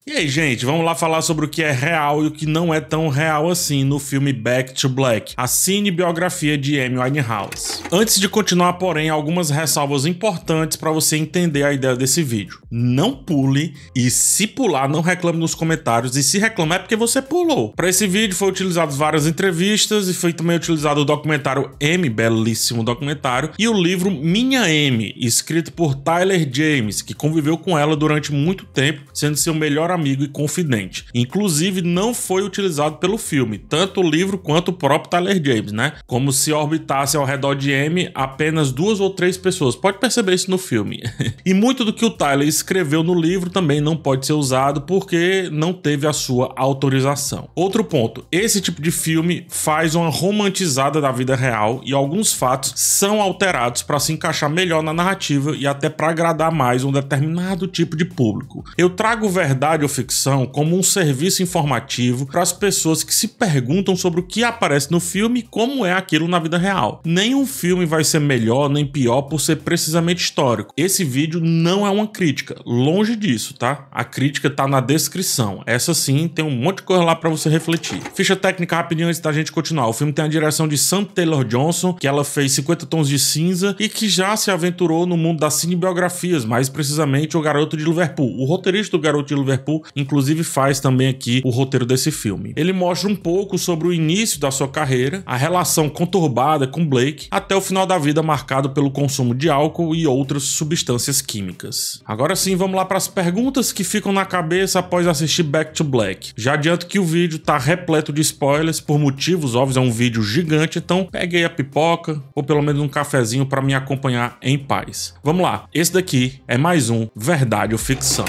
E aí, gente, vamos lá falar sobre o que é real e o que não é tão real assim no filme Back to Black, a cinebiografia de Amy Winehouse. Antes de continuar, porém, algumas ressalvas importantes para você entender a ideia desse vídeo. Não pule e, se pular, não reclame nos comentários, e se reclamar é porque você pulou. Para esse vídeo foi utilizado várias entrevistas e foi também utilizado o documentário Amy, belíssimo documentário, e o livro Minha Amy, escrito por Tyler James, que conviveu com ela durante muito tempo, sendo seu melhor amigo e confidente. Inclusive, não foi utilizado pelo filme, tanto o livro quanto o próprio Tyler James, né? Como se orbitasse ao redor de Amy apenas 2 ou 3 pessoas. Pode perceber isso no filme. E muito do que o Tyler escreveu no livro também não pode ser usado porque não teve a sua autorização. Outro ponto, esse tipo de filme faz uma romantizada da vida real e alguns fatos são alterados para se encaixar melhor na narrativa e até para agradar mais um determinado tipo de público. Eu trago verdade ou ficção como um serviço informativo para as pessoas que se perguntam sobre o que aparece no filme e como é aquilo na vida real. Nenhum filme vai ser melhor nem pior por ser precisamente histórico. Esse vídeo não é uma crítica, longe disso, tá? A crítica tá na descrição. Essa sim tem um monte de coisa lá para você refletir. Ficha técnica rapidinho antes da gente continuar. O filme tem a direção de Sam Taylor Johnson, que ela fez 50 Tons de Cinza e que já se aventurou no mundo das cinebiografias, mais precisamente O Garoto de Liverpool. O roteirista do Garoto de Liverpool, inclusive, faz também aqui o roteiro desse filme. Ele mostra um pouco sobre o início da sua carreira, a relação conturbada com Blake, até o final da vida marcado pelo consumo de álcool e outras substâncias químicas. Agora sim, vamos lá para as perguntas que ficam na cabeça após assistir Back to Black. Já adianto que o vídeo tá repleto de spoilers, por motivos óbvios, é um vídeo gigante, então pegue aí a pipoca ou pelo menos um cafezinho para me acompanhar em paz. Vamos lá, esse daqui é mais um Verdade ou Ficção.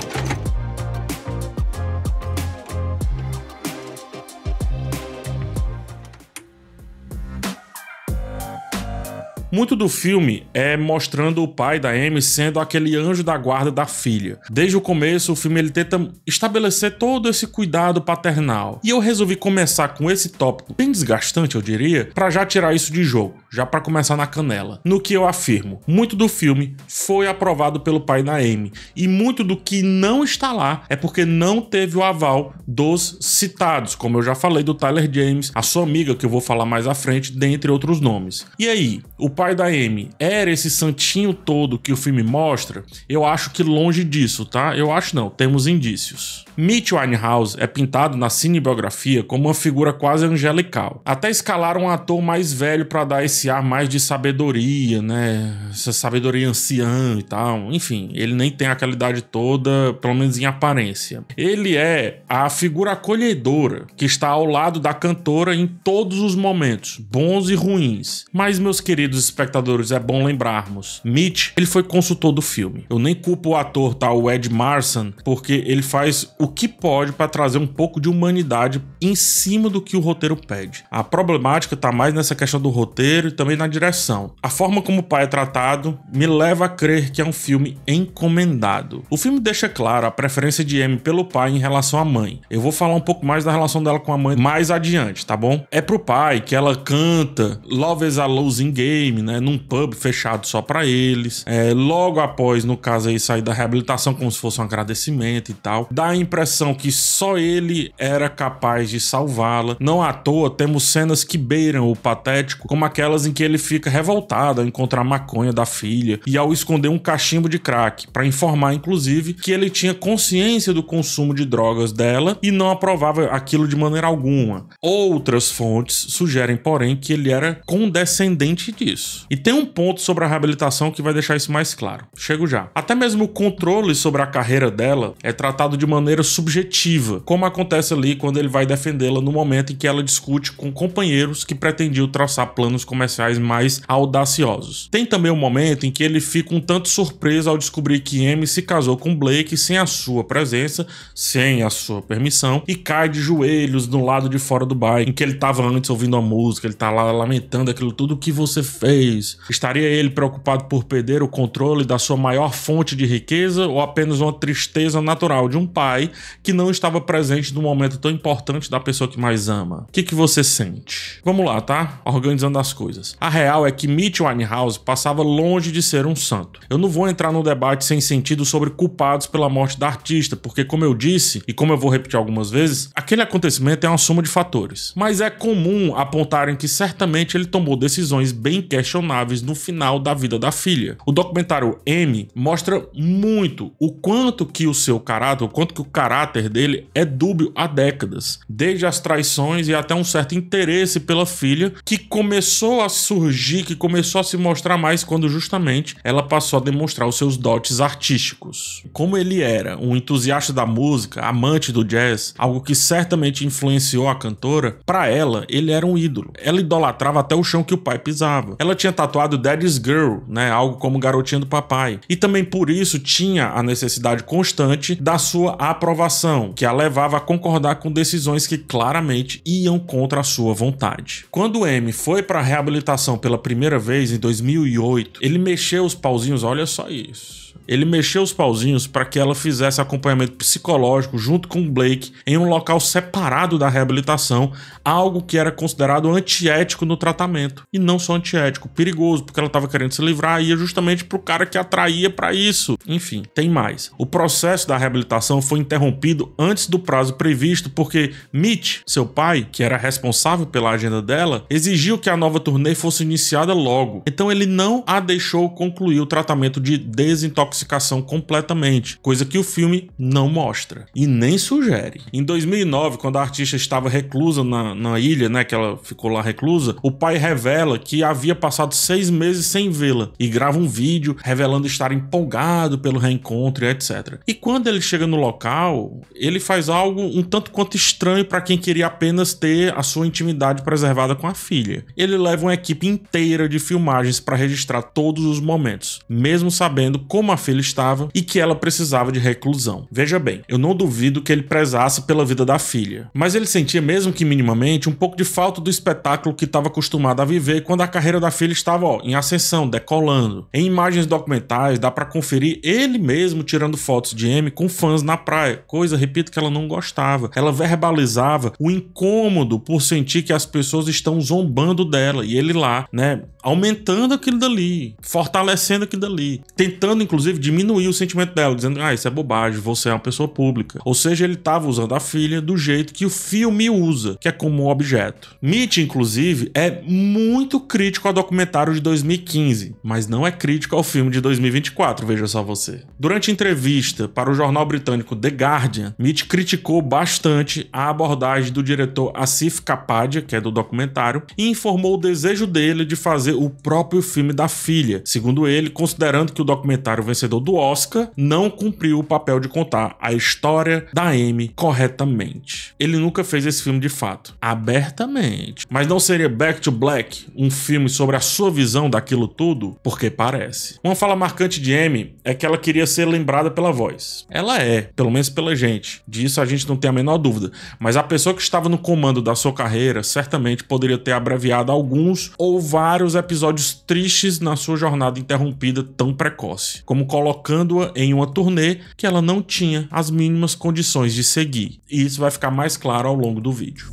Muito do filme é mostrando o pai da Amy sendo aquele anjo da guarda da filha. Desde o começo, o filme ele tenta estabelecer todo esse cuidado paternal. E eu resolvi começar com esse tópico bem desgastante, eu diria, para já tirar isso de jogo, já para começar na canela. No que eu afirmo, muito do filme foi aprovado pelo pai da Amy, e muito do que não está lá é porque não teve o aval dos citados, como eu já falei do Tyler James, a sua amiga que eu vou falar mais à frente, dentre outros nomes. E aí, o pai da Amy era esse santinho todo que o filme mostra? Eu acho que longe disso, tá? Eu acho não, temos indícios. Mitch Winehouse é pintado na cinebiografia como uma figura quase angelical. Até escalaram um ator mais velho para dar esse ar mais de sabedoria, né? Essa sabedoria anciã e tal. Enfim, ele nem tem aquela idade toda, pelo menos em aparência. Ele é a figura acolhedora que está ao lado da cantora em todos os momentos, bons e ruins. Mas, meus queridos espectadores, é bom lembrarmos, Mitch, ele foi consultor do filme. Eu nem culpo o ator, tá? O Ed Marsan, porque ele faz o que pode para trazer um pouco de humanidade em cima do que o roteiro pede. A problemática tá mais nessa questão do roteiro e também na direção. A forma como o pai é tratado me leva a crer que é um filme encomendado. O filme deixa claro a preferência de Amy pelo pai em relação à mãe. Eu vou falar um pouco mais da relação dela com a mãe mais adiante, tá bom? É pro pai que ela canta Love is a Losing Game, né, num pub fechado só pra eles. Logo após, no caso aí, sair da reabilitação como se fosse um agradecimento e tal. Dá a impressão que só ele era capaz de salvá-la. Não à toa temos cenas que beiram o patético, como aquelas em que ele fica revoltado ao encontrar a maconha da filha e ao esconder um cachimbo de crack, para informar inclusive que ele tinha consciência do consumo de drogas dela e não aprovava aquilo de maneira alguma. Outras fontes sugerem, porém, que ele era condescendente disso. E tem um ponto sobre a reabilitação que vai deixar isso mais claro. Chego já. Até mesmo o controle sobre a carreira dela é tratado de maneira subjetiva, como acontece ali quando ele vai defendê-la no momento em que ela discute com companheiros que pretendiam traçar planos comerciais mais audaciosos. Tem também um momento em que ele fica um tanto surpreso ao descobrir que Amy se casou com Blake sem a sua presença, sem a sua permissão, e cai de joelhos do lado de fora do bar, em que ele estava antes ouvindo a música, ele tá lá lamentando aquilo tudo que você fez, talvez? Estaria ele preocupado por perder o controle da sua maior fonte de riqueza ou apenas uma tristeza natural de um pai que não estava presente no momento tão importante da pessoa que mais ama? O que você sente? Vamos lá, tá? Organizando as coisas. A real é que Mitch Winehouse passava longe de ser um santo. Eu não vou entrar num debate sem sentido sobre culpados pela morte da artista, porque como eu disse, e como eu vou repetir algumas vezes, aquele acontecimento é uma soma de fatores. Mas é comum apontarem que certamente ele tomou decisões bem questionáveis no final da vida da filha. O documentário M mostra muito o quanto que o seu caráter, o quanto que o caráter dele é dúbio há décadas, desde as traições e até um certo interesse pela filha, que começou a surgir, que começou a se mostrar mais quando justamente ela passou a demonstrar os seus dotes artísticos. Como ele era um entusiasta da música, amante do jazz, algo que certamente influenciou a cantora, para ela, ele era um ídolo. Ela idolatrava até o chão que o pai pisava. Ela tinha tatuado Daddy's Girl, né, algo como garotinha do papai. E também por isso tinha a necessidade constante da sua aprovação, que a levava a concordar com decisões que claramente iam contra a sua vontade. Quando M foi para a reabilitação pela primeira vez em 2008, ele mexeu os pauzinhos, olha só isso. Ele mexeu os pauzinhos para que ela fizesse acompanhamento psicológico junto com Blake em um local separado da reabilitação, algo que era considerado antiético no tratamento. E não só antiético, perigoso, porque ela estava querendo se livrar e ia justamente pro cara que atraía para isso. Enfim, tem mais. O processo da reabilitação foi interrompido antes do prazo previsto porque Mitch, seu pai, que era responsável pela agenda dela, exigiu que a nova turnê fosse iniciada logo. Então ele não a deixou concluir o tratamento de desintoxicação completamente, coisa que o filme não mostra e nem sugere. Em 2009, quando a artista estava reclusa na ilha, né, que ela ficou lá reclusa, o pai revela que havia passado 6 meses sem vê-la e grava um vídeo revelando estar empolgado pelo reencontro e etc. E quando ele chega no local, ele faz algo um tanto quanto estranho para quem queria apenas ter a sua intimidade preservada com a filha. Ele leva uma equipe inteira de filmagens para registrar todos os momentos, mesmo sabendo como a filha estava e que ela precisava de reclusão. Veja bem, eu não duvido que ele prezasse pela vida da filha, mas ele sentia, mesmo que minimamente, um pouco de falta do espetáculo que estava acostumado a viver quando a carreira da filha estava em ascensão, decolando. Em imagens documentais dá para conferir ele mesmo tirando fotos de Amy com fãs na praia, coisa, repito, que ela não gostava. Ela verbalizava o incômodo por sentir que as pessoas estão zombando dela e ele lá, né, aumentando aquilo dali, fortalecendo aquilo dali, tentando inclusive diminuir o sentimento dela, dizendo, isso é bobagem, você é uma pessoa pública. Ou seja, ele estava usando a filha do jeito que o filme usa, que é como um objeto. Mitch, inclusive, é muito crítico ao documentário de 2015, mas não é crítico ao filme de 2024, veja só você. Durante entrevista para o jornal britânico The Guardian, Mitch criticou bastante a abordagem do diretor Asif Kapadia, que é do documentário, e informou o desejo dele de fazer o próprio filme da filha, segundo ele, considerando que o documentário vencedor do Oscar não cumpriu o papel de contar a história da Amy corretamente. Ele nunca fez esse filme de fato, abertamente. Mas não seria Back to Black um filme sobre a sua visão daquilo tudo? Porque parece. Uma fala marcante de Amy é que ela queria ser lembrada pela voz. Ela é, pelo menos pela gente. Disso a gente não tem a menor dúvida. Mas a pessoa que estava no comando da sua carreira certamente poderia ter abreviado alguns ou vários episódios tristes na sua jornada interrompida tão precoce, como colocando-a em uma turnê que ela não tinha as mínimas condições de seguir. E isso vai ficar mais claro ao longo do vídeo.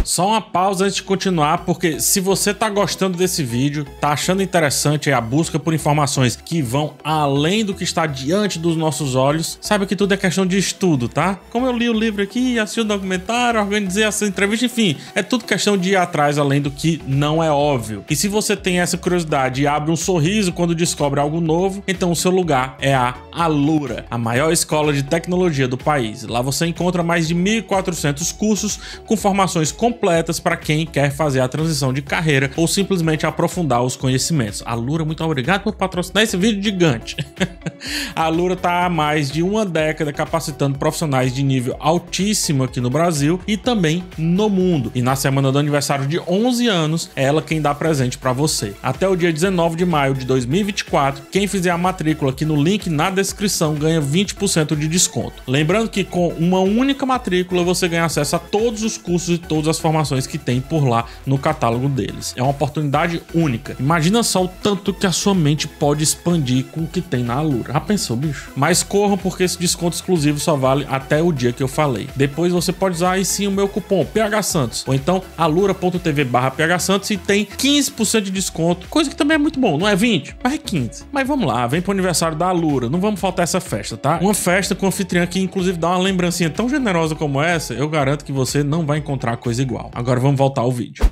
Só uma pausa antes de continuar, porque se você tá gostando desse vídeo, tá achando interessante a busca por informações que vão além do que está diante dos nossos olhos, saiba que tudo é questão de estudo, tá? Como eu li o livro aqui, assisti o documentário, organizei essa entrevista, enfim, é tudo questão de ir atrás além do que não é óbvio. E se você tem essa curiosidade e abre um sorriso quando descobre algo novo, então o seu lugar é a Alura, a maior escola de tecnologia do país. Lá você encontra mais de 1.400 cursos com formações completas para quem quer fazer a transição de carreira ou simplesmente aprofundar os conhecimentos. Alura, muito obrigado por patrocinar esse vídeo gigante. A Alura está há mais de uma década capacitando profissionais de nível altíssimo aqui no Brasil e também no mundo. E na semana do aniversário de 11 anos, é ela quem dá presente para você. Até o dia 19 de maio de 2024, quem fizer a matrícula aqui no link na descrição ganha 20% de desconto. Lembrando que com uma única matrícula você ganha acesso a todos os cursos e todas as formações que tem por lá no catálogo deles. É uma oportunidade única. Imagina só o tanto que a sua mente pode expandir com o que tem na Alura. Já pensou, bicho? Mas corram, porque esse desconto exclusivo só vale até o dia que eu falei. Depois você pode usar aí sim o meu cupom PHSantos, ou então alura.tv/PHSantos e tem 15% de desconto, coisa que também é muito bom. Não é 20, mas é 15. Mas vamos lá, vem pro aniversário da Alura, não vamos faltar essa festa, tá? Uma festa com anfitriã que inclusive dá uma lembrancinha tão generosa como essa, eu garanto que você não vai encontrar coisa igual. Agora vamos voltar ao vídeo.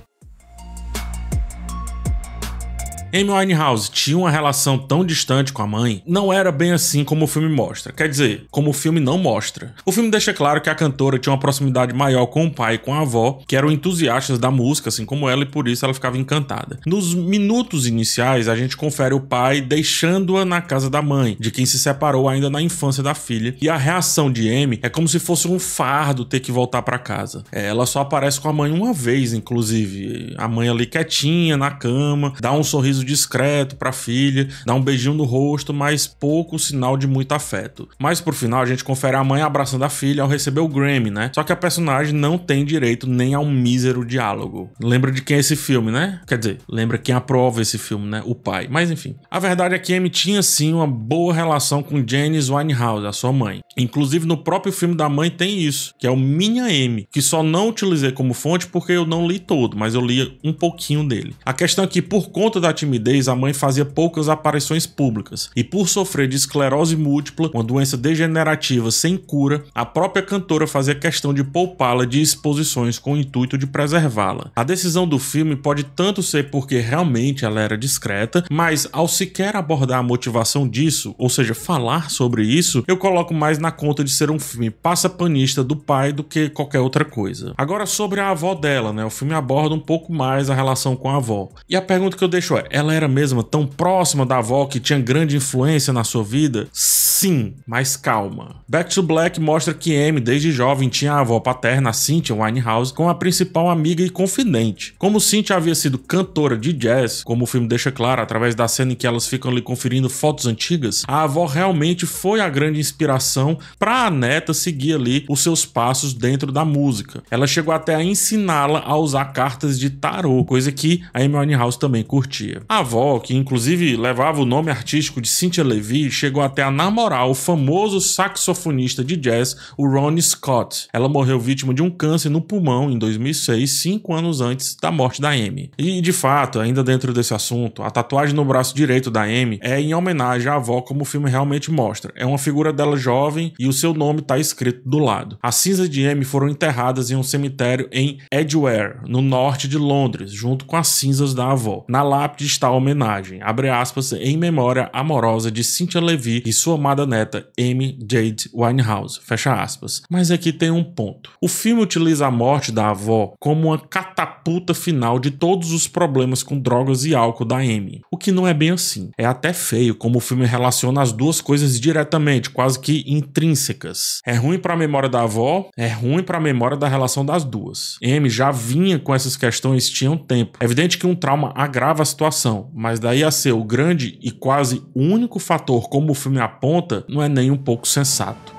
Amy Winehouse tinha uma relação tão distante com a mãe? Não era bem assim como o filme mostra. Quer dizer, como o filme não mostra. O filme deixa claro que a cantora tinha uma proximidade maior com o pai e com a avó, que eram entusiastas da música, assim como ela, e por isso ela ficava encantada. Nos minutos iniciais, a gente confere o pai deixando-a na casa da mãe, de quem se separou ainda na infância da filha, e a reação de Amy é como se fosse um fardo ter que voltar pra casa. Ela só aparece com a mãe uma vez, inclusive. A mãe ali quietinha, na cama, dá um sorriso discreto pra filha, dá um beijinho no rosto, mas pouco sinal de muito afeto. Mas por final a gente confere a mãe abraçando a filha ao receber o Grammy, né? Só que a personagem não tem direito nem a um mísero diálogo. Lembra de quem é esse filme, né? Quer dizer, lembra quem aprova esse filme, né? O pai. Mas enfim. A verdade é que Amy tinha sim uma boa relação com Janice Winehouse, a sua mãe. Inclusive no próprio filme da mãe tem isso, que é o Minha Amy, que só não utilizei como fonte porque eu não li todo, mas eu li um pouquinho dele. A questão é que por conta da timidez, a mãe fazia poucas aparições públicas, e por sofrer de esclerose múltipla, uma doença degenerativa sem cura, a própria cantora fazia questão de poupá-la de exposições com o intuito de preservá-la. A decisão do filme pode tanto ser porque realmente ela era discreta, mas ao sequer abordar a motivação disso, ou seja, falar sobre isso, eu coloco mais na conta de ser um filme passapanista do pai do que qualquer outra coisa. Agora sobre a avó dela, né? O filme aborda um pouco mais a relação com a avó. E a pergunta que eu deixo é, ela era mesmo tão próxima da avó que tinha grande influência na sua vida? Sim, mas calma. Back to Black mostra que Amy, desde jovem, tinha a avó paterna, a Cynthia Winehouse, como a principal amiga e confidente. Como Cynthia havia sido cantora de jazz, como o filme deixa claro através da cena em que elas ficam ali conferindo fotos antigas, a avó realmente foi a grande inspiração para a neta seguir ali os seus passos dentro da música. Ela chegou até a ensiná-la a usar cartas de tarô, coisa que a Amy Winehouse também curtia. A avó, que inclusive levava o nome artístico de Cynthia Levy, chegou até a namorar o famoso saxofonista de jazz, o Ronnie Scott. Ela morreu vítima de um câncer no pulmão em 2006, 5 anos antes da morte da Amy. E de fato, ainda dentro desse assunto, a tatuagem no braço direito da Amy é em homenagem à avó, como o filme realmente mostra. É uma figura dela jovem e o seu nome está escrito do lado. As cinzas de Amy foram enterradas em um cemitério em Edgware, no norte de Londres, junto com as cinzas da avó. Na lápide está a homenagem, abre aspas, em memória amorosa de Cynthia Levy e sua amada neta Amy Jade Winehouse, fecha aspas. Mas aqui tem um ponto. O filme utiliza a morte da avó como uma catapulta final de todos os problemas com drogas e álcool da Amy. O que não é bem assim. É até feio como o filme relaciona as duas coisas diretamente, quase que intrínsecas. É ruim para a memória da avó, é ruim para a memória da relação das duas. Amy já vinha com essas questões tinha um tempo. É evidente que um trauma agrava a situação, mas daí a ser o grande e quase único fator como o filme aponta, não é nem um pouco sensato.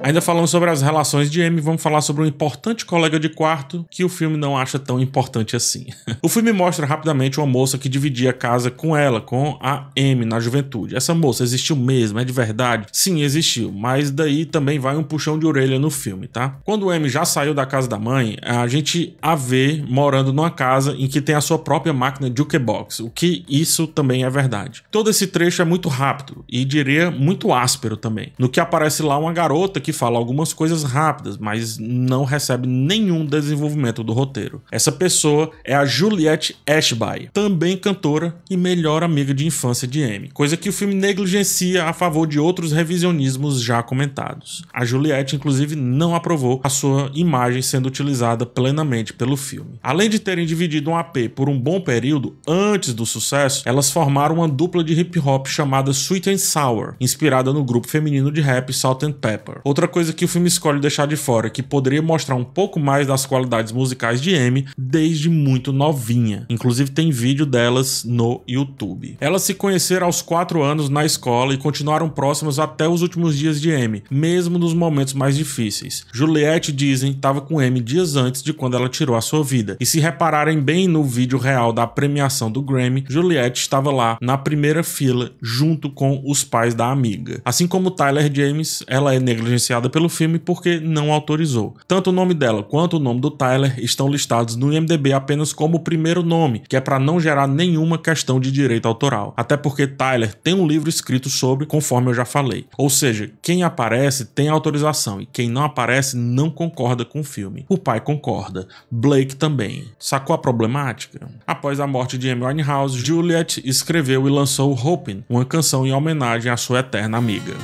Ainda falando sobre as relações de Amy, vamos falar sobre um importante colega de quarto que o filme não acha tão importante assim. O filme mostra rapidamente uma moça que dividia casa com ela, com a Amy na juventude. Essa moça existiu mesmo, é de verdade? Sim, existiu, mas daí também vai um puxão de orelha no filme, tá? Quando Amy já saiu da casa da mãe, a gente a vê morando numa casa em que tem a sua própria máquina jukebox, o que isso também é verdade. Todo esse trecho é muito rápido e diria muito áspero também, no que aparece lá uma garota que fala algumas coisas rápidas, mas não recebe nenhum desenvolvimento do roteiro. Essa pessoa é a Juliette Ashby, também cantora e melhor amiga de infância de Amy, coisa que o filme negligencia a favor de outros revisionismos já comentados. A Juliette, inclusive, não aprovou a sua imagem sendo utilizada plenamente pelo filme. Além de terem dividido um AP por um bom período antes do sucesso, elas formaram uma dupla de hip hop chamada Sweet and Sour, inspirada no grupo feminino de rap Salt and Pepper. Outra Outra coisa que o filme escolhe deixar de fora, que poderia mostrar um pouco mais das qualidades musicais de Amy desde muito novinha. Inclusive tem vídeo delas no YouTube. Elas se conheceram aos 4 anos na escola e continuaram próximas até os últimos dias de Amy, mesmo nos momentos mais difíceis. Juliette, dizem, estava com Amy dias antes de quando ela tirou a sua vida. E se repararem bem no vídeo real da premiação do Grammy, Juliette estava lá na primeira fila junto com os pais da amiga. Assim como Tyler James, ela é negligenciada pelo filme porque não autorizou. Tanto o nome dela quanto o nome do Tyler estão listados no IMDb apenas como o primeiro nome, que é para não gerar nenhuma questão de direito autoral. Até porque Tyler tem um livro escrito sobre, conforme eu já falei. Ou seja, quem aparece tem autorização e quem não aparece não concorda com o filme. O pai concorda, Blake também. Sacou a problemática? Após a morte de Amy Winehouse, Juliette escreveu e lançou Hopin', uma canção em homenagem à sua eterna amiga.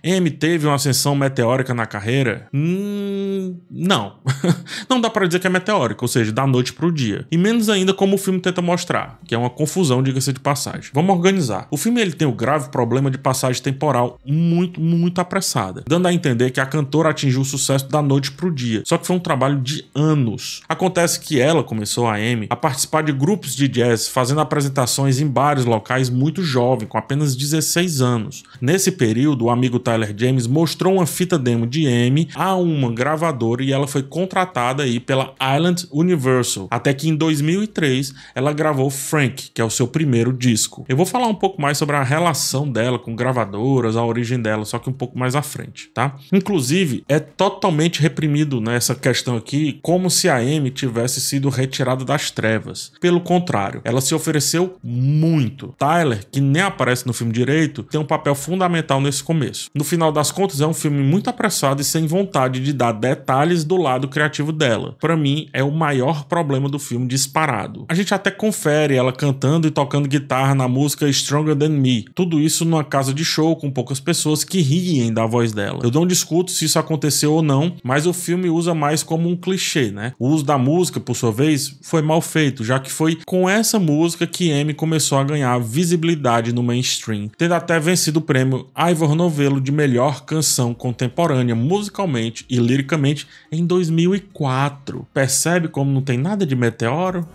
Amy teve uma ascensão meteórica na carreira? Não. Não dá pra dizer que é meteórica, ou seja, da noite pro dia. E menos ainda como o filme tenta mostrar, que é uma confusão, diga-se de passagem. Vamos organizar. O filme ele tem o grave problema de passagem temporal muito apressada, dando a entender que a cantora atingiu o sucesso da noite pro dia. Só que foi um trabalho de anos. Acontece que ela começou, a Amy, a participar de grupos de jazz, fazendo apresentações em bares locais muito jovem, com apenas 16 anos. Nesse período, o amigo Tyler James mostrou uma fita demo de Amy a uma gravadora e ela foi contratada aí pela Island Universal, até que em 2003 ela gravou Frank, que é o seu primeiro disco. Eu vou falar um pouco mais sobre a relação dela com gravadoras, a origem dela, só que um pouco mais à frente, tá? Inclusive, é totalmente reprimido nessa questão aqui, como se a Amy tivesse sido retirada das trevas. Pelo contrário, ela se ofereceu muito. Tyler, que nem aparece no filme direito, tem um papel fundamental nesse começo. No final das contas, é um filme muito apressado e sem vontade de dar detalhes do lado criativo dela. Pra mim, é o maior problema do filme disparado. A gente até confere ela cantando e tocando guitarra na música Stronger Than Me. Tudo isso numa casa de show com poucas pessoas que riem da voz dela. Eu não discuto se isso aconteceu ou não, mas o filme usa mais como um clichê, né? O uso da música, por sua vez, foi mal feito, já que foi com essa música que Amy começou a ganhar visibilidade no mainstream, tendo até vencido o prêmio Ivor Novello de melhor canção contemporânea musicalmente e liricamente em 2004. Percebe como não tem nada de meteoro?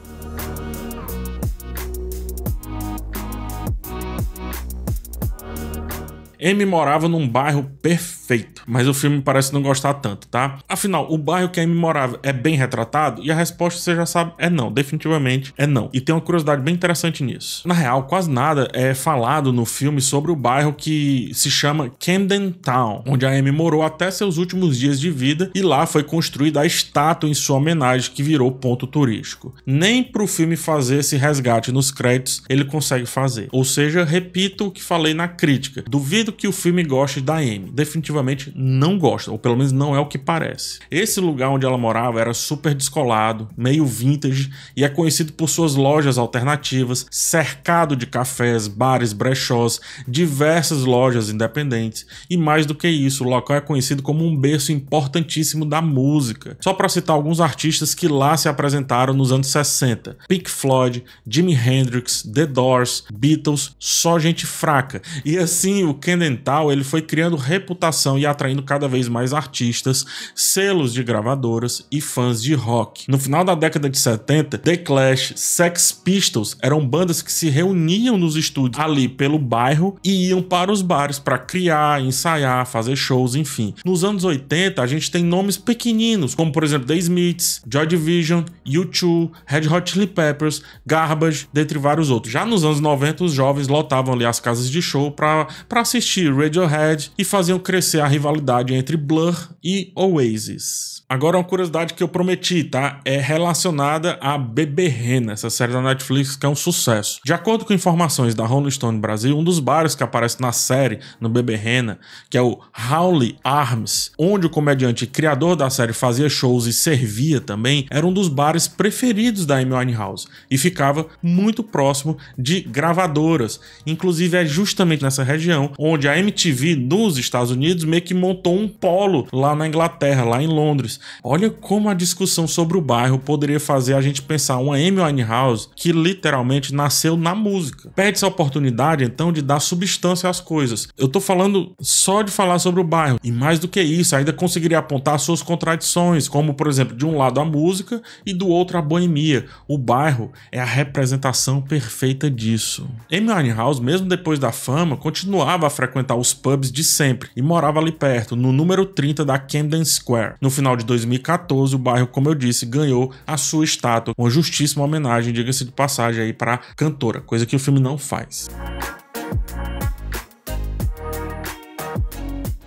Amy morava num bairro perfeito, mas o filme parece não gostar tanto, tá? Afinal, o bairro que a Amy morava é bem retratado? E a resposta você já sabe, é não, definitivamente é não. E tem uma curiosidade bem interessante nisso. Na real, quase nada é falado no filme sobre o bairro que se chama Camden Town, onde a Amy morou até seus últimos dias de vida, e lá foi construída a estátua em sua homenagem, que virou ponto turístico. Nem pro filme fazer esse resgate nos créditos ele consegue fazer. Ou seja, repito o que falei na crítica, duvido que o filme goste da Amy. Definitivamente não gosta, ou pelo menos não é o que parece. Esse lugar onde ela morava era super descolado, meio vintage, e é conhecido por suas lojas alternativas, cercado de cafés, bares, brechós, diversas lojas independentes, e mais do que isso, o local é conhecido como um berço importantíssimo da música. Só para citar alguns artistas que lá se apresentaram nos anos 60: Pink Floyd, Jimi Hendrix, The Doors, Beatles, só gente fraca. E assim, o Camden Town ele foi criando reputação e atraindo cada vez mais artistas, selos de gravadoras e fãs de rock. No final da década de 70, The Clash, Sex Pistols eram bandas que se reuniam nos estúdios ali pelo bairro e iam para os bares para criar, ensaiar, fazer shows, enfim. Nos anos 80, a gente tem nomes pequeninos, como por exemplo The Smiths, Joy Division, U2, Red Hot Chili Peppers, Garbage, dentre vários outros. Já nos anos 90, os jovens lotavam ali as casas de show para assistir Radiohead e faziam crescer a rivalidade entre Blur e Oasis. Agora uma curiosidade que eu prometi, tá? É relacionada a Beberrena, essa série da Netflix que é um sucesso. De acordo com informações da Rolling Stone Brasil, um dos bares que aparece na série, no Beberrena, que é o Howley Arms, onde o comediante e criador da série fazia shows e servia também, era um dos bares preferidos da Amy Winehouse e ficava muito próximo de gravadoras. Inclusive é justamente nessa região onde a MTV nos Estados Unidos meio que montou um polo lá na Inglaterra, lá em Londres. Olha como a discussão sobre o bairro poderia fazer a gente pensar uma Amy Winehouse que literalmente nasceu na música. Perde-se a oportunidade, então, de dar substância às coisas. Eu tô falando só de falar sobre o bairro, e mais do que isso, ainda conseguiria apontar suas contradições, como, por exemplo, de um lado a música e do outro a boemia. O bairro é a representação perfeita disso. Amy Winehouse, mesmo depois da fama, continuava a frequentar os pubs de sempre e morava ali perto, no número 30 da Camden Square. No final de 2014, o bairro, como eu disse, ganhou a sua estátua, uma justíssima homenagem, diga-se de passagem, aí para a cantora, coisa que o filme não faz.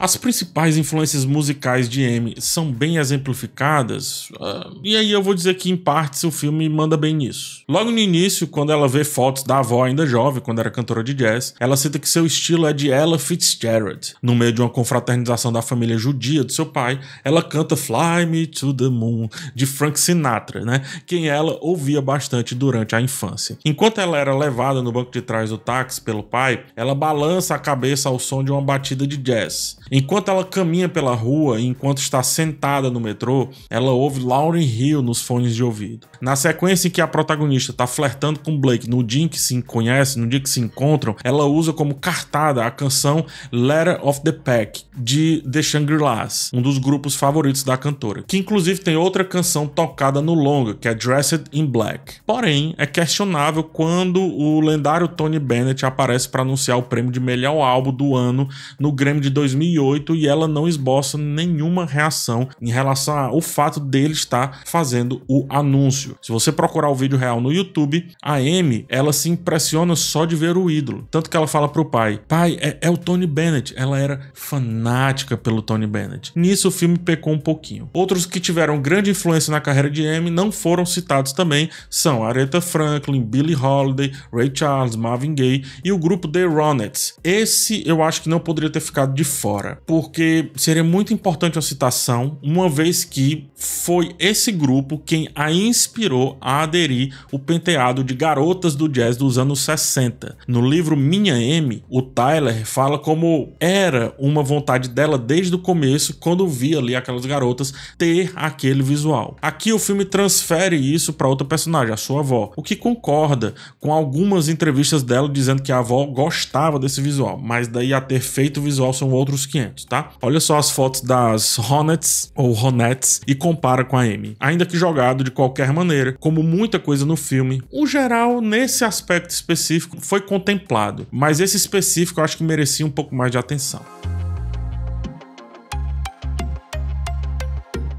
As principais influências musicais de Amy são bem exemplificadas, e aí eu vou dizer que em partes o filme manda bem nisso. Logo no início, quando ela vê fotos da avó ainda jovem, quando era cantora de jazz, ela cita que seu estilo é de Ella Fitzgerald. No meio de uma confraternização da família judia do seu pai, ela canta Fly Me to the Moon, de Frank Sinatra, né? Quem ela ouvia bastante durante a infância. Enquanto ela era levada no banco de trás do táxi pelo pai, ela balança a cabeça ao som de uma batida de jazz. Enquanto ela caminha pela rua e enquanto está sentada no metrô, ela ouve Lauryn Hill nos fones de ouvido. Na sequência em que a protagonista está flertando com Blake no dia em que se conhecem, no dia que se encontram, ela usa como cartada a canção Letter of the Pack, de The Shangri-Las, um dos grupos favoritos da cantora, que inclusive tem outra canção tocada no longa, que é Dressed in Black. Porém, é questionável quando o lendário Tony Bennett aparece para anunciar o prêmio de melhor álbum do ano no Grammy de 2008 e ela não esboça nenhuma reação em relação ao fato dele estar fazendo o anúncio. Se você procurar o vídeo real no YouTube, a Amy, ela se impressiona só de ver o ídolo. Tanto que ela fala pro pai, é o Tony Bennett. Ela era fanática pelo Tony Bennett. Nisso o filme pecou um pouquinho. Outros que tiveram grande influência na carreira de Amy não foram citados também são Aretha Franklin, Billie Holiday, Ray Charles, Marvin Gaye e o grupo The Ronettes. Esse eu acho que não poderia ter ficado de fora, porque seria muito importante a citação, uma vez que foi esse grupo quem a inspirou a aderir o penteado de garotas do jazz dos anos 60. No livro Minha Amy, o Tyler fala como era uma vontade dela desde o começo, quando via ali aquelas garotas ter aquele visual. Aqui o filme transfere isso para outra personagem, a sua avó, o que concorda com algumas entrevistas dela dizendo que a avó gostava desse visual, mas daí a ter feito o visual são outros 500, tá? Olha só as fotos das Ronettes ou Ronettes e compara com a Amy. Ainda que jogado de qualquer maneira, como muita coisa no filme, o geral nesse aspecto específico foi contemplado, mas esse específico eu acho que merecia um pouco mais de atenção.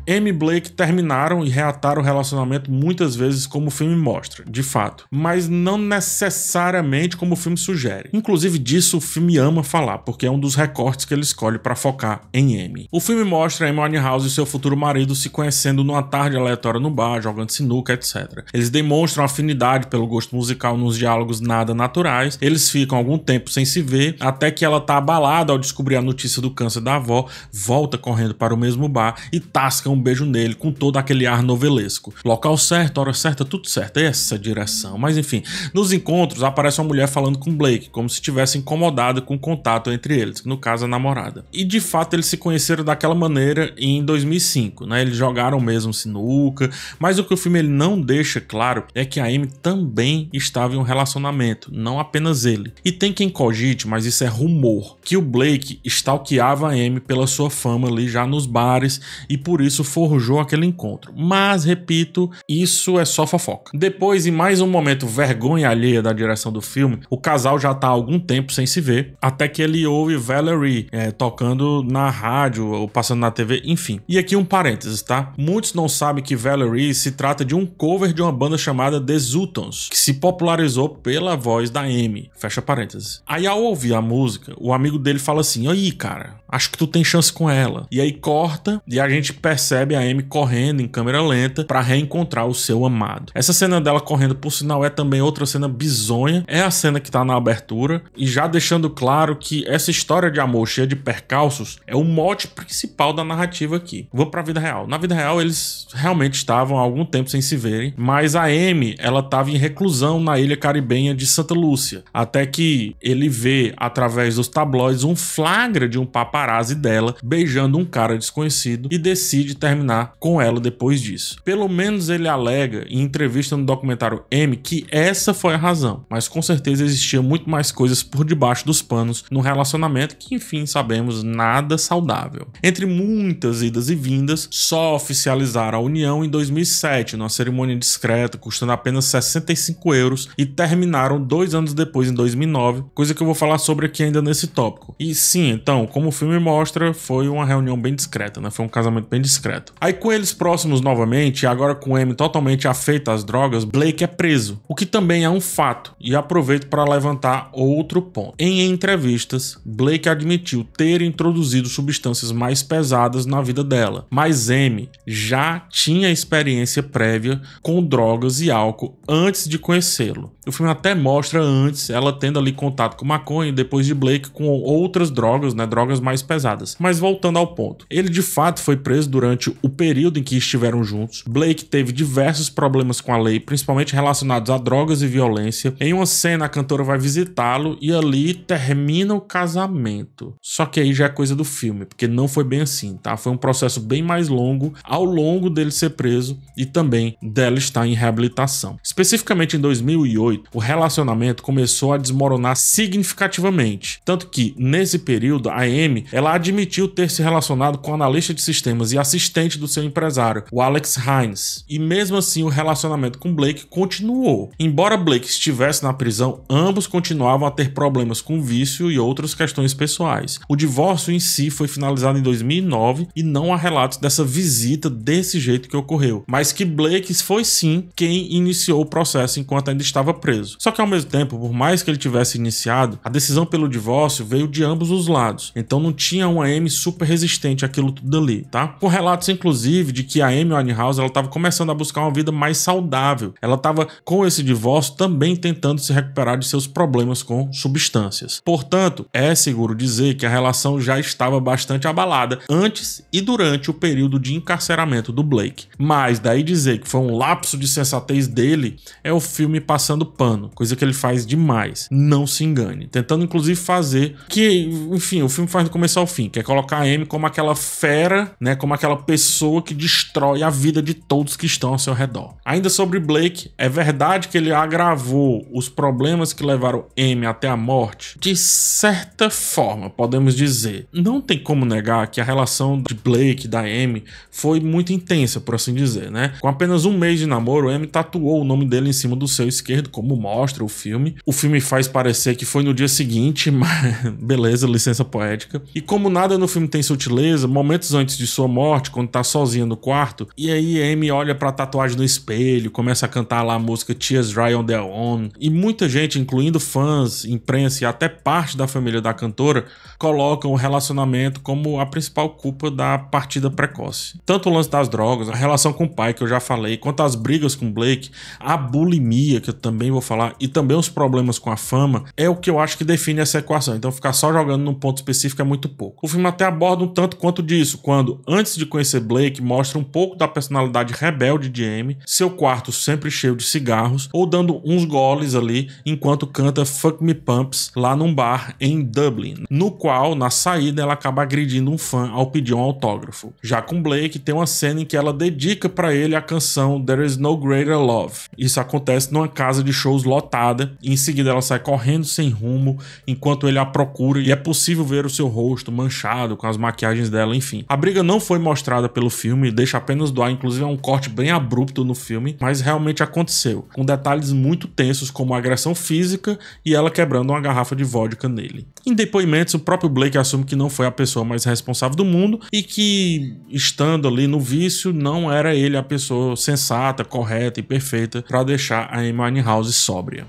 Amy e Blake terminaram e reataram o relacionamento muitas vezes, como o filme mostra, de fato, mas não necessariamente como o filme sugere. Inclusive disso o filme ama falar, porque é um dos recortes que ele escolhe para focar em Amy. O filme mostra Amy Winehouse e seu futuro marido se conhecendo numa tarde aleatória no bar, jogando sinuca, etc. Eles demonstram afinidade pelo gosto musical nos diálogos nada naturais, eles ficam algum tempo sem se ver, até que ela tá abalada ao descobrir a notícia do câncer da avó, volta correndo para o mesmo bar e tasca um beijo nele com todo aquele ar novelesco. Local certo, hora certa, tudo certo, essa direção. Mas enfim, nos encontros aparece uma mulher falando com Blake, como se estivesse incomodada com o contato entre eles, que no caso a namorada. E de fato eles se conheceram daquela maneira em 2005, né? Eles jogaram mesmo sinuca, mas o que o filme ele não deixa claro é que a Amy também estava em um relacionamento, não apenas ele. E tem quem cogite, mas isso é rumor, que o Blake stalkeava a Amy pela sua fama ali já nos bares e por isso forjou aquele encontro. Mas, repito, isso é só fofoca. Depois, em mais um momento vergonha alheia da direção do filme, o casal já tá há algum tempo sem se ver, até que ele ouve Valerie tocando na rádio ou passando na TV, enfim. E aqui um parênteses, tá? Muitos não sabem que Valerie se trata de um cover de uma banda chamada The Zutons, que se popularizou pela voz da Amy. Fecha parênteses. Aí, ao ouvir a música, o amigo dele fala assim, aí, cara, acho que tu tem chance com ela. E aí corta e a gente percebe percebe a Amy correndo em câmera lenta para reencontrar o seu amado. Essa cena dela correndo, por sinal, é também outra cena bizonha. É a cena que tá na abertura e já deixando claro que essa história de amor cheia de percalços é o mote principal da narrativa aqui. Vou pra vida real. Na vida real, eles realmente estavam há algum tempo sem se verem, mas a Amy, ela tava em reclusão na ilha caribenha de Santa Lúcia, até que ele vê, através dos tabloides, um flagra de um paparazzi dela beijando um cara desconhecido e decide terminar com ela depois disso. Pelo menos ele alega em entrevista no documentário M que essa foi a razão, mas com certeza existia muito mais coisas por debaixo dos panos no relacionamento que, enfim, sabemos, nada saudável. Entre muitas idas e vindas, só oficializaram a união em 2007, numa cerimônia discreta, custando apenas 65 euros, e terminaram 2 anos depois, em 2009, coisa que eu vou falar sobre aqui ainda nesse tópico. E sim, então, como o filme mostra, foi uma reunião bem discreta, né? Foi um casamento bem discreto. Aí com eles próximos novamente, e agora com Amy totalmente afeita às drogas, Blake é preso, o que também é um fato, e aproveito para levantar outro ponto. Em entrevistas, Blake admitiu ter introduzido substâncias mais pesadas na vida dela, mas Amy já tinha experiência prévia com drogas e álcool antes de conhecê-lo. O filme até mostra antes ela tendo ali contato com maconha e depois de Blake com outras drogas, né, drogas mais pesadas. Mas voltando ao ponto, ele de fato foi preso durante o período em que estiveram juntos. Blake teve diversos problemas com a lei, principalmente relacionados a drogas e violência. Em uma cena, a cantora vai visitá-lo e ali termina o casamento. Só que aí já é coisa do filme, porque não foi bem assim, tá? Foi um processo bem mais longo ao longo dele ser preso e também dela estar em reabilitação. Especificamente em 2008, o relacionamento começou a desmoronar significativamente, tanto que nesse período a Amy, ela admitiu ter se relacionado com o analista de sistemas e assistente do seu empresário, o Alex Hines, e mesmo assim o relacionamento com Blake continuou. Embora Blake estivesse na prisão, ambos continuavam a ter problemas com vício e outras questões pessoais. O divórcio em si foi finalizado em 2009 e não há relatos dessa visita desse jeito que ocorreu, mas que Blake foi sim quem iniciou o processo enquanto ainda estava preso. Só que ao mesmo tempo, por mais que ele tivesse iniciado, a decisão pelo divórcio veio de ambos os lados, então não tinha uma Amy super resistente àquilo tudo ali, tá? Com relatos inclusive de que a Amy Winehouse, ela estava começando a buscar uma vida mais saudável, ela estava com esse divórcio também tentando se recuperar de seus problemas com substâncias. Portanto, é seguro dizer que a relação já estava bastante abalada antes e durante o período de encarceramento do Blake. Mas daí dizer que foi um lapso de sensatez dele é o filme passando pano, coisa que ele faz demais. Não se engane, tentando inclusive fazer que, enfim, o filme faz do começo ao fim, que é colocar a Amy como aquela fera, né, como aquela pessoa que destrói a vida de todos que estão ao seu redor. Ainda sobre Blake, é verdade que ele agravou os problemas que levaram Amy até a morte? De certa forma, podemos dizer. Não tem como negar que a relação de Blake e da Amy foi muito intensa, por assim dizer, né? Com apenas um mês de namoro, Amy tatuou o nome dele em cima do seu esquerdo, como mostra o filme. O filme faz parecer que foi no dia seguinte, mas beleza, licença poética. E como nada no filme tem sutileza, momentos antes de sua morte, quando tá sozinha no quarto, e aí Amy olha pra tatuagem no espelho, começa a cantar lá a música Tears Dry on Their Own, e muita gente, incluindo fãs, imprensa e até parte da família da cantora, colocam o relacionamento como a principal culpa da partida precoce. Tanto o lance das drogas, a relação com o pai, que eu já falei, quanto as brigas com Blake, a bulimia, que eu também vou falar, e também os problemas com a fama, é o que eu acho que define essa equação. Então ficar só jogando num ponto específico é muito pouco. O filme até aborda um tanto quanto disso, quando, antes de conhecer Blake, mostra um pouco da personalidade rebelde de Amy, seu quarto sempre cheio de cigarros, ou dando uns goles ali, enquanto canta Fuck Me Pumps, lá num bar em Dublin, no qual, na saída, ela acaba agredindo um fã ao pedir um autógrafo. Já com Blake, tem uma cena em que ela dedica pra ele a canção There Is No Greater Love. Isso acontece numa casa de shows lotada, e em seguida ela sai correndo sem rumo, enquanto ele a procura, e é possível ver o seu rosto manchado com as maquiagens dela, enfim. A briga não foi mostrada pelo filme, deixa apenas do ar, inclusive é um corte bem abrupto no filme, mas realmente aconteceu, com detalhes muito tensos como a agressão física e ela quebrando uma garrafa de vodka nele. Em depoimentos, o próprio Blake assume que não foi a pessoa mais responsável do mundo e que, estando ali no vício, não era ele a pessoa sensata, correta e perfeita para deixar a Amy Winehouse sóbria.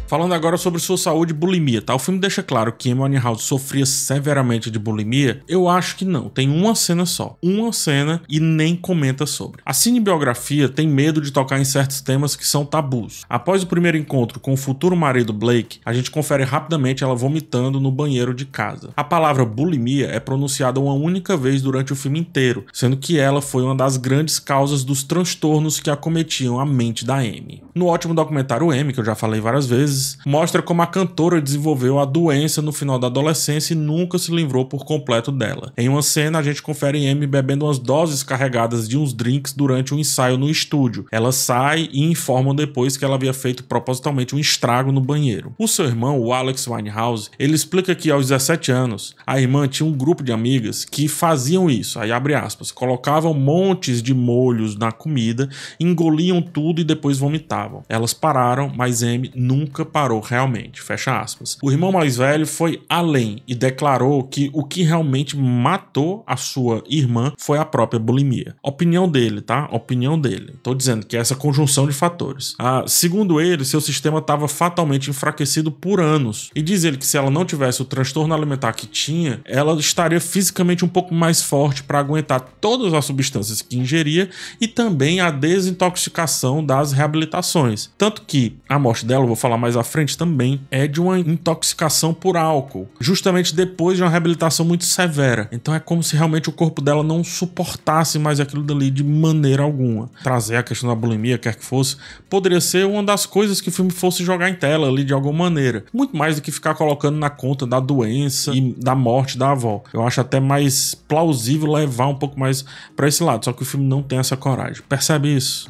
Falando agora sobre sua saúde e bulimia, tá? O filme deixa claro que Amy Winehouse sofria severamente de bulimia? Eu acho que não, tem uma cena só. Uma cena e nem comenta sobre. A cinebiografia tem medo de tocar em certos temas que são tabus. Após o primeiro encontro com o futuro marido Blake, a gente confere rapidamente ela vomitando no banheiro de casa. A palavra bulimia é pronunciada uma única vez durante o filme inteiro, sendo que ela foi uma das grandes causas dos transtornos que acometiam a mente da Amy. No ótimo documentário Amy, que eu já falei várias vezes, mostra como a cantora desenvolveu a doença no final da adolescência e nunca se livrou por completo dela. Em uma cena, a gente confere Amy bebendo umas doses carregadas de uns drinks durante um ensaio no estúdio. Ela sai e informam depois que ela havia feito propositalmente um estrago no banheiro. O seu irmão, o Alex Winehouse, ele explica que aos 17 anos, a irmã tinha um grupo de amigas que faziam isso, aí abre aspas, colocavam montes de molhos na comida, engoliam tudo e depois vomitavam. Elas pararam, mas Amy nunca parou realmente, fecha aspas. O irmão mais velho foi além e declarou que o que realmente matou a sua irmã foi a própria bulimia. Opinião dele, tá? Opinião dele. Tô dizendo que é essa conjunção de fatores. Segundo ele, seu sistema estava fatalmente enfraquecido por anos. E diz ele que se ela não tivesse o transtorno alimentar que tinha, ela estaria fisicamente um pouco mais forte para aguentar todas as substâncias que ingeria e também a desintoxicação das reabilitações. Tanto que a morte dela, eu vou falar mais à frente também, é de uma intoxicação por álcool, justamente depois de uma reabilitação muito severa. Então é como se realmente o corpo dela não suportasse mais aquilo dali de maneira alguma. Trazer a questão da bulimia, quer que fosse, poderia ser uma das coisas que o filme fosse jogar em tela ali de alguma maneira. Muito mais do que ficar colocando na conta da doença e da morte da avó. Eu acho até mais plausível levar um pouco mais para esse lado, só que o filme não tem essa coragem. Percebe isso?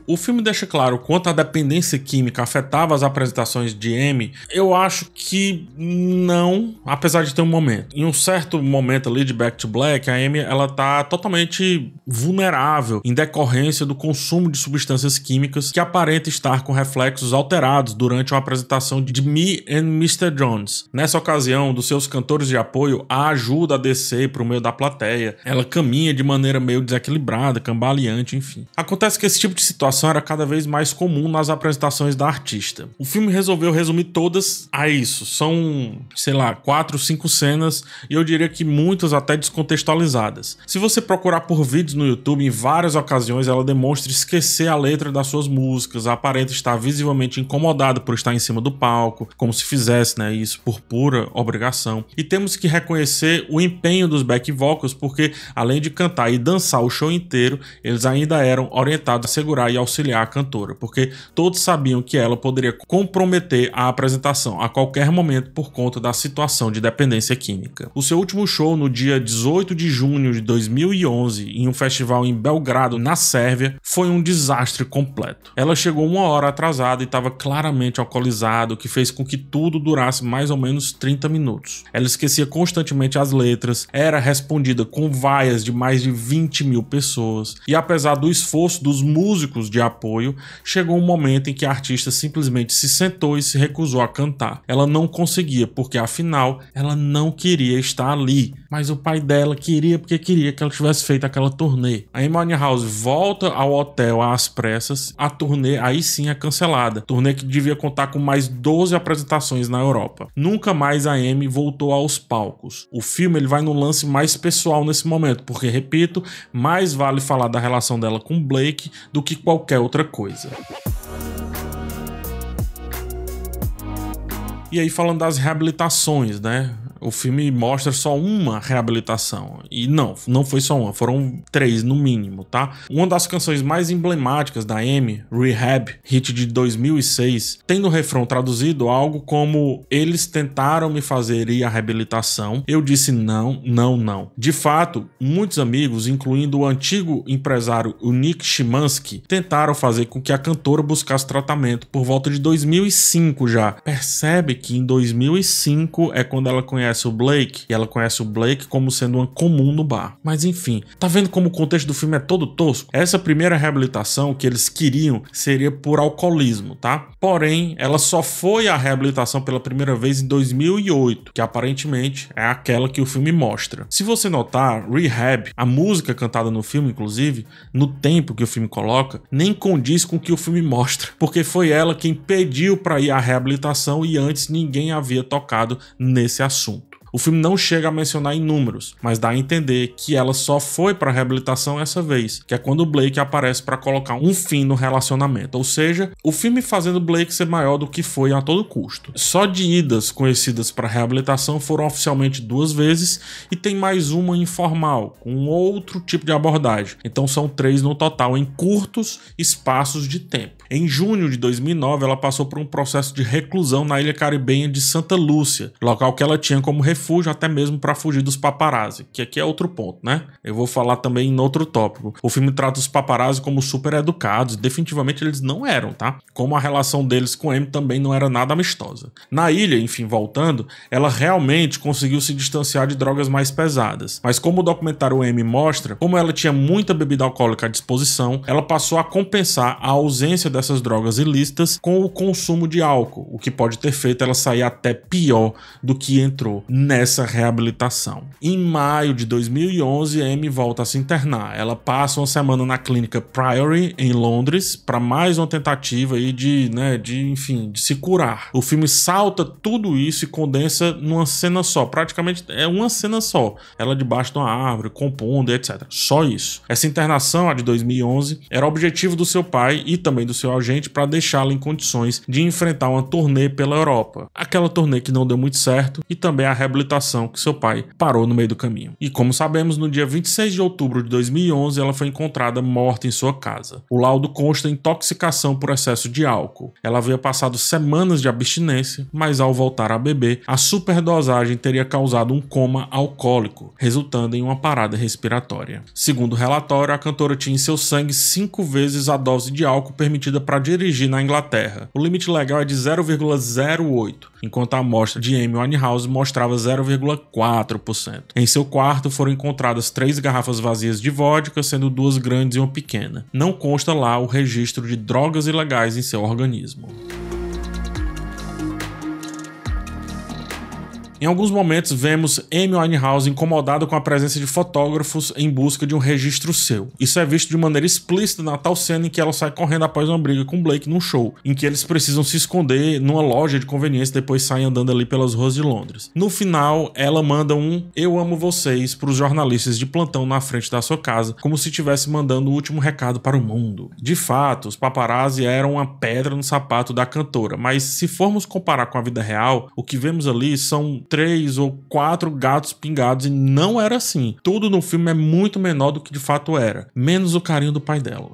O filme deixa claro quanto a dependência química afetava as apresentações de Amy. Eu acho que não, apesar de ter um momento. Em um certo momento ali de Back to Black, a Amy ela tá totalmente vulnerável em decorrência do consumo de substâncias químicas que aparenta estar com reflexos alterados durante uma apresentação de Me and Mr. Jones. Nessa ocasião, dos seus cantores de apoio, a ajuda a descer para o meio da plateia. Ela caminha de maneira meio desequilibrada, cambaleante, enfim. Acontece que esse tipo de situação era cada vez mais comum nas apresentações da artista. O filme resolveu resumir todas a isso. São, sei lá, 4, 5 cenas e eu diria que muitas até descontextualizadas. Se você procurar por vídeos no YouTube, em várias ocasiões ela demonstra esquecer a letra das suas músicas, aparenta estar visivelmente incomodada por estar em cima do palco, como se fizesse, né, isso por pura obrigação. E temos que reconhecer o empenho dos back vocals, porque além de cantar e dançar o show inteiro, eles ainda eram orientados a segurar e auxiliar a cantora, porque todos sabiam que ela poderia comprometer a apresentação a qualquer momento por conta da situação de dependência química. O seu último show no dia 18 de junho de 2011 em um festival em Belgrado, na Sérvia, foi um desastre completo. Ela chegou 1 hora atrasada e estava claramente alcoolizada, o que fez com que tudo durasse mais ou menos 30 minutos. Ela esquecia constantemente as letras, era respondida com vaias de mais de 20 mil pessoas e apesar do esforço dos músicos de apoio, chegou um momento em que a artista simplesmente se sentou e se recusou a cantar. Ela não conseguia, porque afinal ela não queria estar ali, mas o pai dela queria porque queria que ela tivesse feito aquela turnê. A Amy Winehouse volta ao hotel às pressas, a turnê aí sim é cancelada, turnê que devia contar com mais 12 apresentações na Europa. Nunca mais a Amy voltou aos palcos. O filme ele vai num lance mais pessoal nesse momento, porque, repito, mais vale falar da relação dela com Blake do que qualquer outra coisa. E aí, falando das reabilitações, né? O filme mostra só uma reabilitação. E não foi só uma, foram 3 no mínimo, tá? Uma das canções mais emblemáticas da Amy, Rehab, hit de 2006, tem no refrão traduzido algo como: eles tentaram me fazer ir à reabilitação, eu disse não, não, não. De fato, muitos amigos, incluindo o antigo empresário o Nick Szymanski, tentaram fazer com que a cantora buscasse tratamento por volta de 2005 já. Percebe que em 2005 é quando ela conhece conhece o Blake e ela conhece o Blake como sendo uma comum no bar. Mas enfim, tá vendo como o contexto do filme é todo tosco? Essa primeira reabilitação que eles queriam seria por alcoolismo, tá? Porém, ela só foi a reabilitação pela primeira vez em 2008, que aparentemente é aquela que o filme mostra. Se você notar, Rehab, a música cantada no filme, inclusive, no tempo que o filme coloca, nem condiz com o que o filme mostra, porque foi ela quem pediu para ir à reabilitação e antes ninguém havia tocado nesse assunto. O filme não chega a mencionar em números, mas dá a entender que ela só foi para a reabilitação essa vez, que é quando o Blake aparece para colocar um fim no relacionamento. Ou seja, o filme fazendo Blake ser maior do que foi a todo custo. Só de idas conhecidas para reabilitação foram oficialmente 2 vezes e tem mais uma informal, com outro tipo de abordagem. Então são 3 no total, em curtos espaços de tempo. Em junho de 2009, ela passou por um processo de reclusão na ilha caribenha de Santa Lúcia, local que ela tinha como refúgio até mesmo para fugir dos paparazzi, que aqui é outro ponto, né? Eu vou falar também em outro tópico. O filme trata os paparazzi como super educados, definitivamente eles não eram, tá? Como a relação deles com Amy também não era nada amistosa. Na ilha, enfim, voltando, ela realmente conseguiu se distanciar de drogas mais pesadas, mas como o documentário Amy mostra, como ela tinha muita bebida alcoólica à disposição, ela passou a compensar a ausência dessas drogas ilícitas com o consumo de álcool, o que pode ter feito ela sair até pior do que entrou nessa reabilitação. Em maio de 2011, Amy volta a se internar. Ela passa uma semana na clínica Priory, em Londres, para mais uma tentativa aí de se curar. O filme salta tudo isso e condensa numa cena só. Praticamente é uma cena só. Ela debaixo de uma árvore, compondo, etc. Só isso. Essa internação, a de 2011, era o objetivo do seu pai e também do seu agente para deixá-la em condições de enfrentar uma turnê pela Europa. Aquela turnê que não deu muito certo e também a reabilitação que seu pai parou no meio do caminho. E como sabemos, no dia 26 de outubro de 2011, ela foi encontrada morta em sua casa. O laudo consta intoxicação por excesso de álcool. Ela havia passado semanas de abstinência, mas ao voltar a beber, a superdosagem teria causado um coma alcoólico, resultando em uma parada respiratória. Segundo o relatório, a cantora tinha em seu sangue 5 vezes a dose de álcool permitida para dirigir na Inglaterra. O limite legal é de 0,08, enquanto a amostra de Amy Winehouse mostrava 0,4%. Em seu quarto foram encontradas 3 garrafas vazias de vodka, sendo 2 grandes e uma pequena. Não consta lá o registro de drogas ilegais em seu organismo. Em alguns momentos vemos Amy Winehouse incomodada com a presença de fotógrafos em busca de um registro seu. Isso é visto de maneira explícita na tal cena em que ela sai correndo após uma briga com Blake num show, em que eles precisam se esconder numa loja de conveniência e depois saem andando ali pelas ruas de Londres. No final, ela manda um "Eu amo vocês" para os jornalistas de plantão na frente da sua casa, como se estivesse mandando o último recado para o mundo. De fato, os paparazzi eram uma pedra no sapato da cantora, mas se formos comparar com a vida real, o que vemos ali são 3 ou 4 gatos pingados e não era assim. Tudo no filme é muito menor do que de fato era, menos o carinho do pai dela.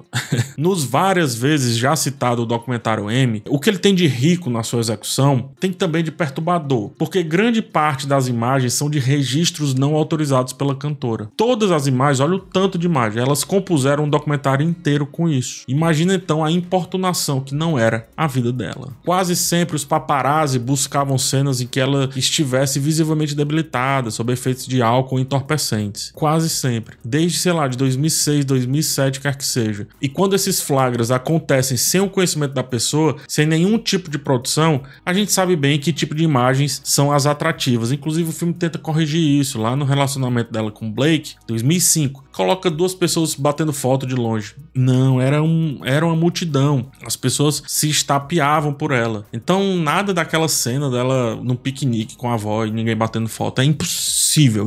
Nos várias vezes já citado o documentário Amy, o que ele tem de rico na sua execução tem também de perturbador, porque grande parte das imagens são de registros não autorizados pela cantora. Todas as imagens, olha o tanto de imagem, elas compuseram um documentário inteiro com isso. Imagina então a importunação que não era a vida dela. Quase sempre os paparazzi buscavam cenas em que ela estivesse visivelmente debilitada, sob efeitos de álcool ou entorpecentes. Quase sempre. Desde, sei lá, de 2006, 2007, quer que seja. E quando esses flagras acontecem sem o conhecimento da pessoa, sem nenhum tipo de produção, a gente sabe bem que tipo de imagens são as atrativas. Inclusive o filme tenta corrigir isso. Lá no relacionamento dela com Blake, 2005, coloca 2 pessoas batendo foto de longe. Não, era uma multidão. As pessoas se estapeavam por ela. Então nada daquela cena dela num piquenique com a avó e ninguém batendo foto. É impossível.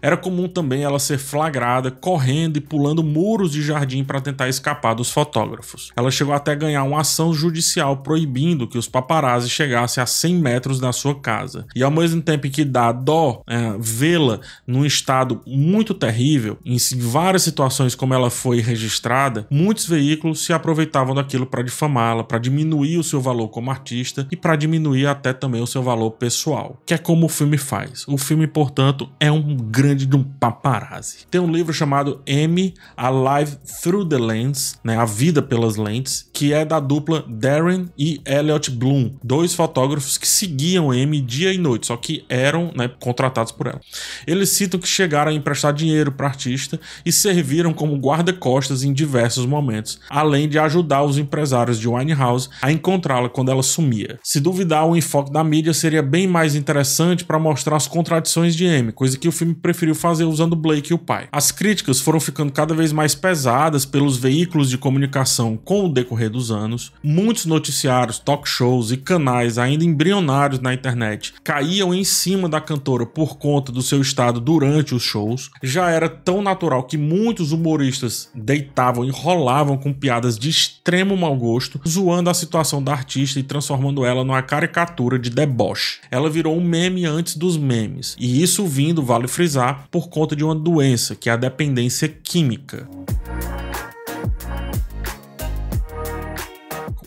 Era comum também ela ser flagrada correndo e pulando muros de jardim para tentar escapar dos fotógrafos. Ela chegou até a ganhar uma ação judicial proibindo que os paparazzi chegassem a 100 metros da sua casa. E ao mesmo tempo que dá dó vê-la num estado muito terrível, em várias situações como ela foi registrada, muitos veículos se aproveitavam daquilo para difamá-la, para diminuir o seu valor como artista e para diminuir até também o seu valor pessoal, que é como o filme faz. O filme, portanto, é um grande de um paparazzi. Tem um livro chamado Amy, A Life Through the Lens, né, A Vida pelas Lentes, que é da dupla Darren e Elliot Bloom, dois fotógrafos que seguiam Amy dia e noite, só que eram, né, contratados por ela. Eles citam que chegaram a emprestar dinheiro para a artista e serviram como guarda-costas em diversos momentos, além de ajudar os empresários de Winehouse a encontrá-la quando ela sumia. Se duvidar, o enfoque da mídia seria bem mais interessante para mostrar as contradições de Amy, coisa que o filme preferiu fazer usando Blake e o pai. As críticas foram ficando cada vez mais pesadas pelos veículos de comunicação com o decorrer dos anos. Muitos noticiários, talk shows e canais ainda embrionários na internet caíam em cima da cantora por conta do seu estado durante os shows. Já era tão natural que muitos humoristas deitavam e rolavam com piadas de extremo mau gosto, zoando a situação da artista e transformando ela numa caricatura de deboche. Ela virou um meme antes dos memes, e isso vindo, vale frisar, por conta de uma doença, que é a dependência química.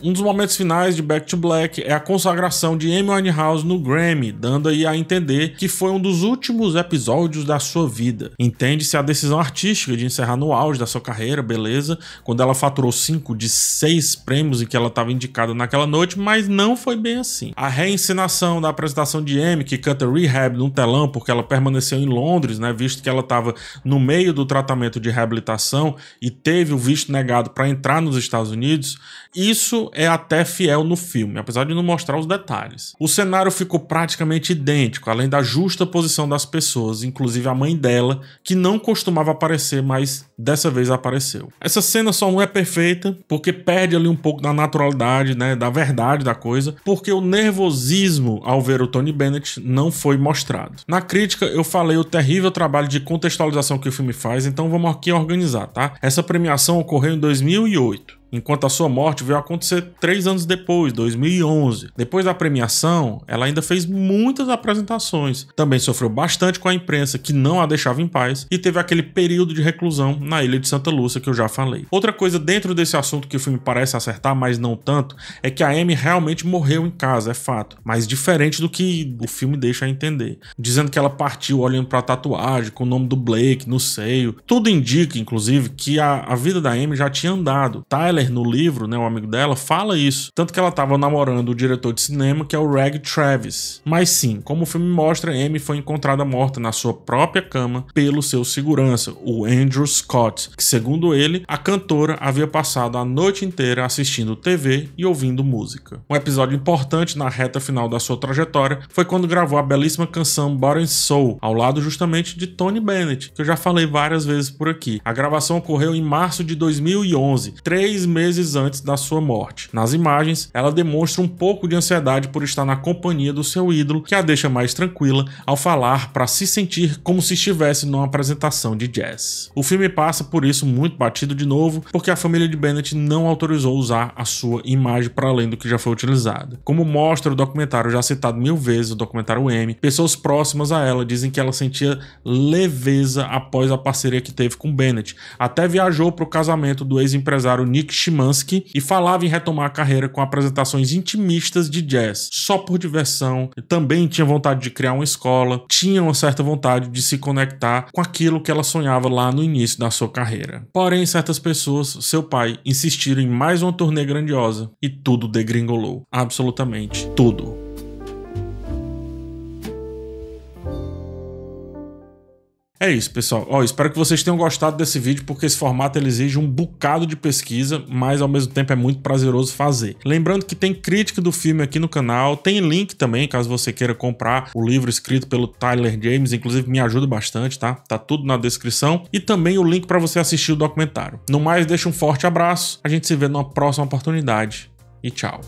Um dos momentos finais de Back to Black é a consagração de Amy Winehouse no Grammy, dando aí a entender que foi um dos últimos episódios da sua vida. Entende-se a decisão artística de encerrar no auge da sua carreira, beleza, quando ela faturou 5 de 6 prêmios em que ela estava indicada naquela noite, mas não foi bem assim. A reencenação da apresentação de Amy, que canta Rehab no telão porque ela permaneceu em Londres, né, visto que ela estava no meio do tratamento de reabilitação e teve o visto negado para entrar nos Estados Unidos, isso é até fiel no filme, apesar de não mostrar os detalhes. O cenário ficou praticamente idêntico, além da justa posição das pessoas, inclusive a mãe dela, que não costumava aparecer, mas dessa vez apareceu. Essa cena só não é perfeita, porque perde ali um pouco da naturalidade, né, da verdade da coisa, porque o nervosismo ao ver o Tony Bennett não foi mostrado. Na crítica, eu falei o terrível trabalho de contextualização que o filme faz, então vamos aqui organizar, tá? Essa premiação ocorreu em 2008. Enquanto a sua morte veio acontecer 3 anos depois, 2011. Depois da premiação, ela ainda fez muitas apresentações. Também sofreu bastante com a imprensa, que não a deixava em paz, e teve aquele período de reclusão na ilha de Santa Lúcia que eu já falei. Outra coisa dentro desse assunto que o filme parece acertar, mas não tanto, é que a Amy realmente morreu em casa, é fato. Mas diferente do que o filme deixa a entender. Dizendo que ela partiu olhando pra tatuagem, com o nome do Blake no seio. Tudo indica, inclusive, que a vida da Amy já tinha andado. Tyler, no livro, né, o amigo dela, fala isso. Tanto que ela estava namorando o diretor de cinema, que é o Reg Travis. Mas sim, como o filme mostra, Amy foi encontrada morta na sua própria cama pelo seu segurança, o Andrew Scott, que segundo ele, a cantora havia passado a noite inteira assistindo TV e ouvindo música. Um episódio importante na reta final da sua trajetória foi quando gravou a belíssima canção Body and Soul, ao lado justamente de Tony Bennett, que eu já falei várias vezes por aqui. A gravação ocorreu em março de 2011, 3 meses antes da sua morte. Nas imagens, ela demonstra um pouco de ansiedade por estar na companhia do seu ídolo, que a deixa mais tranquila ao falar para se sentir como se estivesse numa apresentação de jazz. O filme passa por isso muito batido de novo, porque a família de Bennett não autorizou usar a sua imagem para além do que já foi utilizado. Como mostra o documentário já citado 1000 vezes, o documentário M, pessoas próximas a ela dizem que ela sentia leveza após a parceria que teve com Bennett. Até viajou para o casamento do ex-empresário Nick Szymanski e falava em retomar a carreira com apresentações intimistas de jazz, só por diversão. Também tinha vontade de criar uma escola, tinha uma certa vontade de se conectar com aquilo que ela sonhava lá no início da sua carreira. Porém, certas pessoas, seu pai, insistiram em mais uma turnê grandiosa e tudo degringolou. Absolutamente tudo. É isso, pessoal. Espero que vocês tenham gostado desse vídeo, porque esse formato ele exige um bocado de pesquisa, mas ao mesmo tempo é muito prazeroso fazer. Lembrando que tem crítica do filme aqui no canal, tem link também, caso você queira comprar o livro escrito pelo Tyler James, inclusive me ajuda bastante, tá? Tá tudo na descrição. E também o link para você assistir o documentário. No mais, deixa um forte abraço, a gente se vê numa próxima oportunidade e tchau.